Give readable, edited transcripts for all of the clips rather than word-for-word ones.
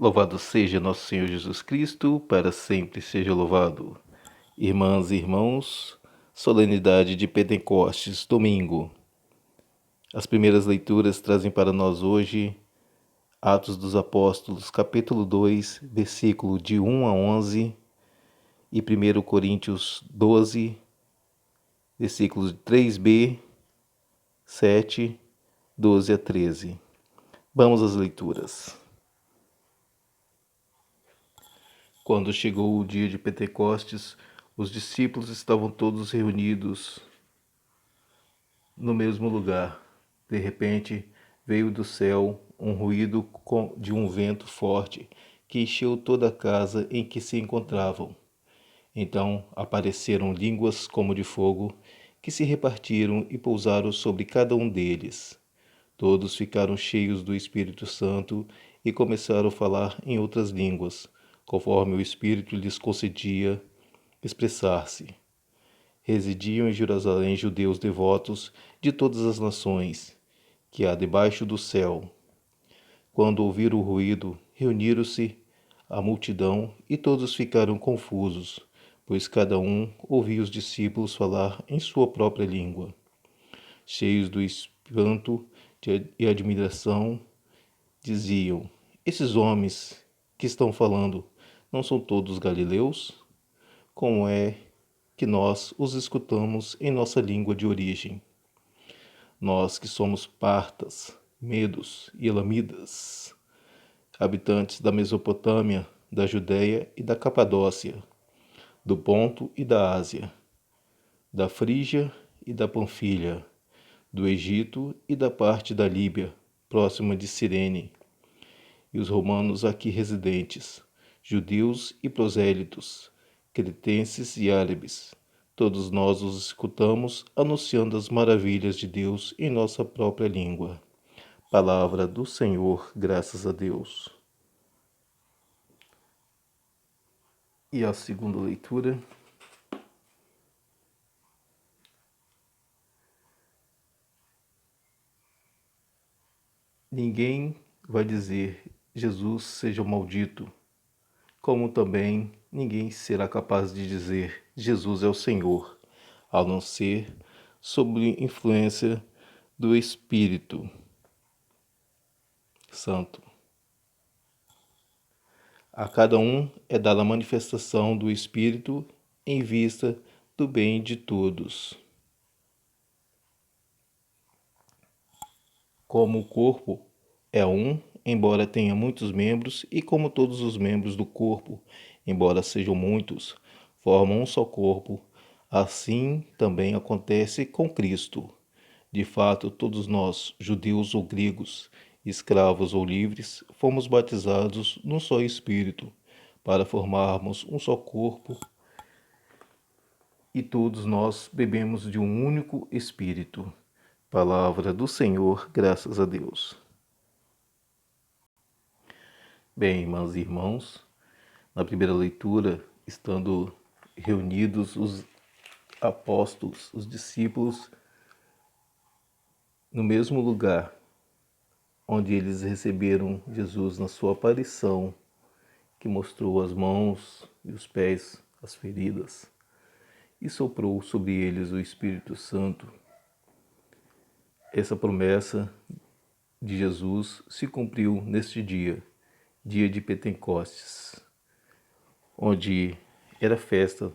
Louvado seja nosso Senhor Jesus Cristo, para sempre seja louvado. Irmãs e irmãos, solenidade de Pentecostes, domingo. As primeiras leituras trazem para nós hoje Atos dos Apóstolos, capítulo 2, versículo de 1 a 11, e 1 Coríntios 12, versículos 3b, 7, 12 a 13. Vamos às leituras. Quando chegou o dia de Pentecostes, os discípulos estavam todos reunidos no mesmo lugar. De repente, veio do céu um ruído de um vento forte que encheu toda a casa em que se encontravam. Então apareceram línguas como de fogo, que se repartiram e pousaram sobre cada um deles. Todos ficaram cheios do Espírito Santo e começaram a falar em outras línguas, conforme o Espírito lhes concedia expressar-se. Residiam em Jerusalém judeus devotos de todas as nações que há debaixo do céu. Quando ouviram o ruído, reuniram-se a multidão e todos ficaram confusos, pois cada um ouvia os discípulos falar em sua própria língua. Cheios do espanto e admiração, diziam: Esses homens que estão falando não são todos galileus? Como é que nós os escutamos em nossa língua de origem? Nós que somos partas, medos e elamidas, habitantes da Mesopotâmia, da Judéia e da Capadócia, do Ponto e da Ásia, da Frígia e da Panfilha, do Egito e da parte da Líbia, próxima de Cirene, e os romanos aqui residentes, judeus e prosélitos, cretenses e árabes, todos nós os escutamos anunciando as maravilhas de Deus em nossa própria língua. Palavra do Senhor, graças a Deus. E a segunda leitura. Ninguém vai dizer Jesus seja maldito, como também ninguém será capaz de dizer Jesus é o Senhor, a não ser sob influência do Espírito Santo. A cada um é dada a manifestação do Espírito em vista do bem de todos. Como o corpo é um, embora tenha muitos membros, e como todos os membros do corpo, embora sejam muitos, formam um só corpo, assim também acontece com Cristo. De fato, todos nós, judeus ou gregos, escravos ou livres, fomos batizados num só Espírito, para formarmos um só corpo, e todos nós bebemos de um único Espírito. Palavra do Senhor, graças a Deus. Bem, irmãs e irmãos, na primeira leitura, estando reunidos os apóstolos, os discípulos, no mesmo lugar onde eles receberam Jesus na sua aparição, que mostrou as mãos e os pés, as feridas, e soprou sobre eles o Espírito Santo. Essa promessa de Jesus se cumpriu neste dia, dia de Pentecostes, onde era festa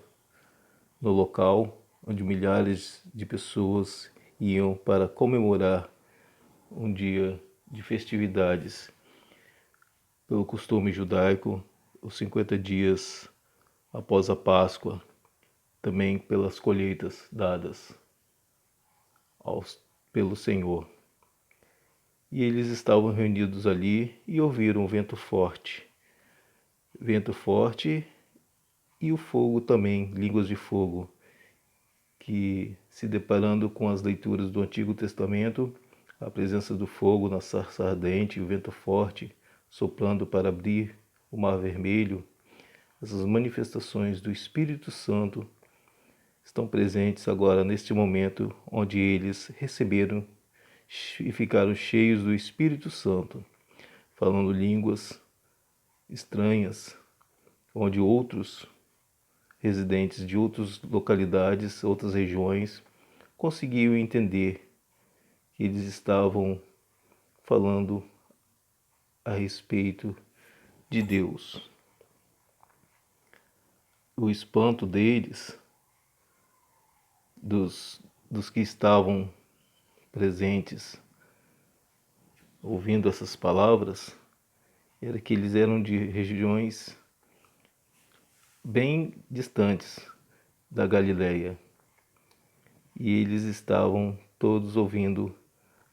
no local onde milhares de pessoas iam para comemorar um dia de festividades. Pelo costume judaico, os 50 dias após a Páscoa, também pelas colheitas dadas pelo Senhor. E eles estavam reunidos ali e ouviram um vento forte e o fogo também, línguas de fogo, que, se deparando com as leituras do Antigo Testamento, a presença do fogo na sarça ardente, o vento forte soprando para abrir o Mar Vermelho, essas manifestações do Espírito Santo estão presentes agora neste momento onde eles receberam e ficaram cheios do Espírito Santo, falando línguas estranhas, onde outros residentes de outras localidades, outras regiões, conseguiam entender que eles estavam falando a respeito de Deus. O espanto deles, dos que estavam presentes ouvindo essas palavras, era que eles eram de regiões bem distantes da Galileia e eles estavam todos ouvindo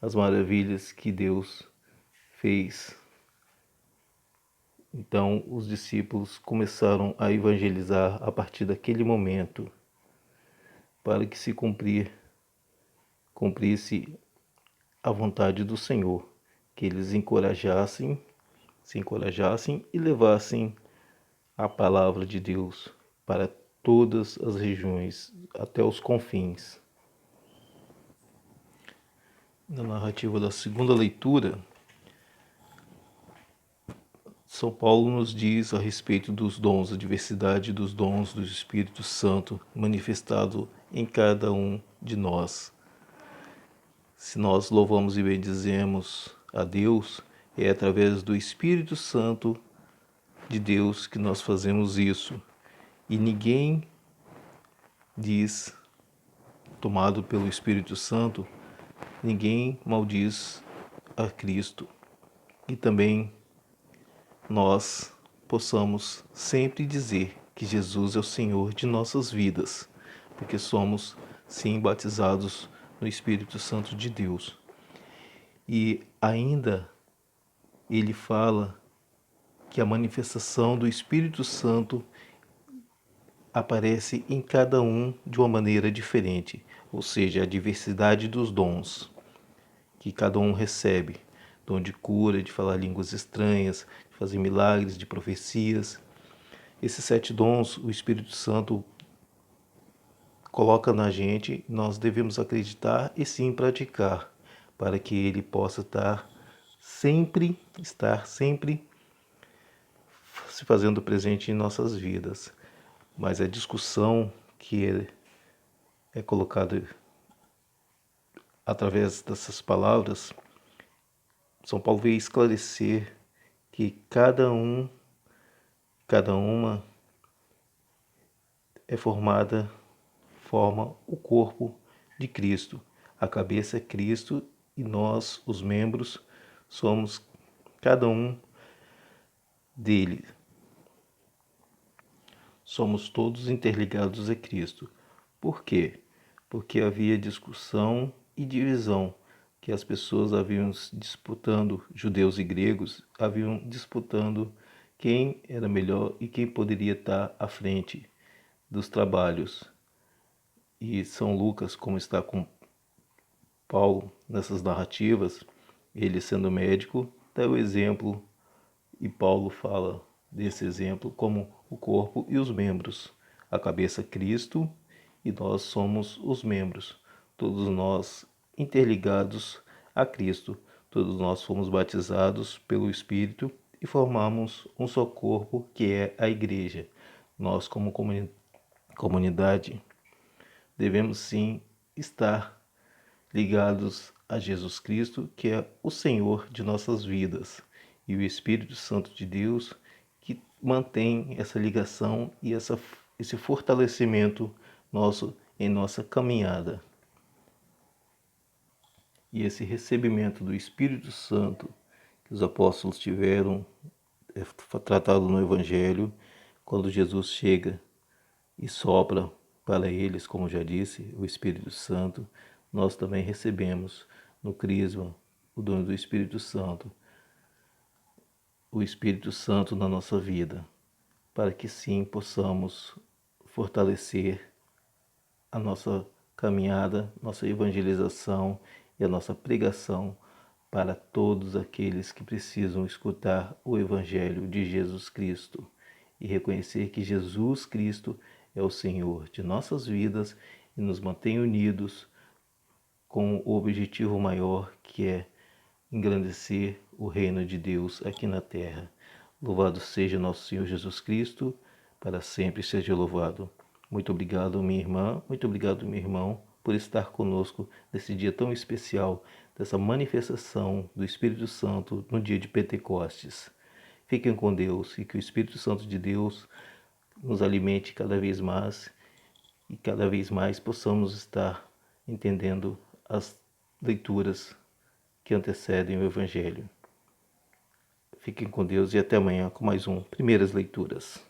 as maravilhas que Deus fez. Então os discípulos começaram a evangelizar a partir daquele momento, para que se cumprisse a vontade do Senhor, que eles se encorajassem e levassem a palavra de Deus para todas as regiões, até os confins. Na narrativa da segunda leitura, São Paulo nos diz a respeito dos dons, a diversidade dos dons do Espírito Santo manifestado em cada um de nós. Se nós louvamos e bendizemos a Deus, é através do Espírito Santo de Deus que nós fazemos isso. E ninguém diz, tomado pelo Espírito Santo, ninguém maldiz a Cristo. E também nós possamos sempre dizer que Jesus é o Senhor de nossas vidas, porque somos, sim, batizados no Espírito Santo de Deus. E ainda ele fala que a manifestação do Espírito Santo aparece em cada um de uma maneira diferente, ou seja, a diversidade dos dons que cada um recebe. Dom de cura, de falar línguas estranhas, de fazer milagres, de profecias. Esses 7 dons, o Espírito Santo coloca na gente, nós devemos acreditar e sim praticar, para que ele possa estar sempre se fazendo presente em nossas vidas. Mas a discussão que é colocada através dessas palavras, São Paulo veio esclarecer que cada uma forma o corpo de Cristo. A cabeça é Cristo e nós, os membros, somos cada um dele. Somos todos interligados a Cristo. Por quê? Porque havia discussão e divisão, que as pessoas haviam disputando, judeus e gregos, haviam disputando quem era melhor e quem poderia estar à frente dos trabalhos. E São Lucas, como está com Paulo nessas narrativas, ele sendo médico, dá o exemplo, e Paulo fala desse exemplo como o corpo e os membros. A cabeça Cristo e nós somos os membros. Todos nós interligados a Cristo. Todos nós fomos batizados pelo Espírito e formamos um só corpo, que é a Igreja. Nós, como comunidade, devemos sim estar ligados a Jesus Cristo, que é o Senhor de nossas vidas, e o Espírito Santo de Deus, que mantém essa ligação e esse fortalecimento nosso em nossa caminhada. E esse recebimento do Espírito Santo que os apóstolos tiveram, é tratado no Evangelho, quando Jesus chega e sopra para eles, como já disse, o Espírito Santo, nós também recebemos no Crisma o dom do Espírito Santo, o Espírito Santo na nossa vida, para que sim possamos fortalecer a nossa caminhada, nossa evangelização e a nossa pregação para todos aqueles que precisam escutar o Evangelho de Jesus Cristo e reconhecer que Jesus Cristo é o Senhor de nossas vidas e nos mantém unidos com o objetivo maior, que é engrandecer o reino de Deus aqui na terra. Louvado seja nosso Senhor Jesus Cristo, para sempre seja louvado. Muito obrigado, minha irmã, muito obrigado, meu irmão, por estar conosco nesse dia tão especial, dessa manifestação do Espírito Santo no dia de Pentecostes. Fiquem com Deus e que o Espírito Santo de Deus nos alimente cada vez mais e cada vez mais possamos estar entendendo as leituras que antecedem o Evangelho. Fiquem com Deus e até amanhã com mais um Primeiras Leituras.